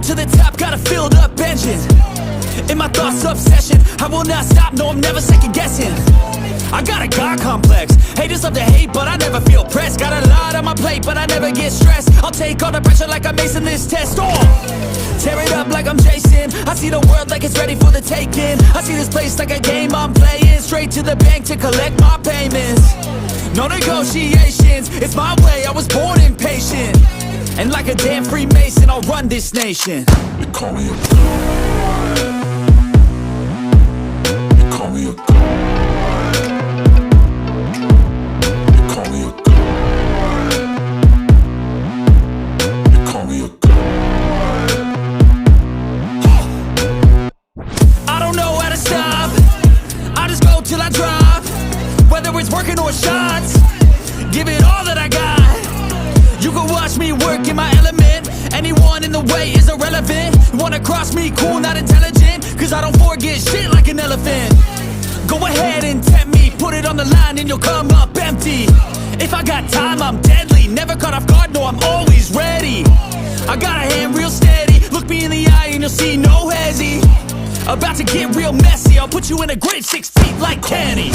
Roll to the top, got a filled up engine. In my thoughts, obsession, I will not stop, no, I'm never second guessing. I got a God complex, haters love to hate, but I never feel pressed. Got a lot on my plate, but I never get stressed. I'll take all the pressure like I'm acing this test. Tear it up like I'm Jason. I see the world like it's ready for the taking. I see this place like a game I'm playing. Straight to the bank to collect my payments. No negotiations, it's my way, I was born impatient. And like a damn Freemason, I'll run this nation. They call me a god. They call me a god. They call me a god. They call me a god. I don't know how to stop, I just go till I drop. Whether it's working or shots, give it all that I got. You can watch me work in my element. Anyone in the way is irrelevant. You wanna cross me, cool, not intelligent, cause I don't forget shit like an elephant. Go ahead and tempt me, put it on the line and you'll come up empty. If I got time, I'm deadly. Never caught off guard, no, I'm always ready. I got a hand real steady. Look me in the eye and you'll see no hezzy. About to get real messy, I'll put you in a grave 6 feet like Kenny.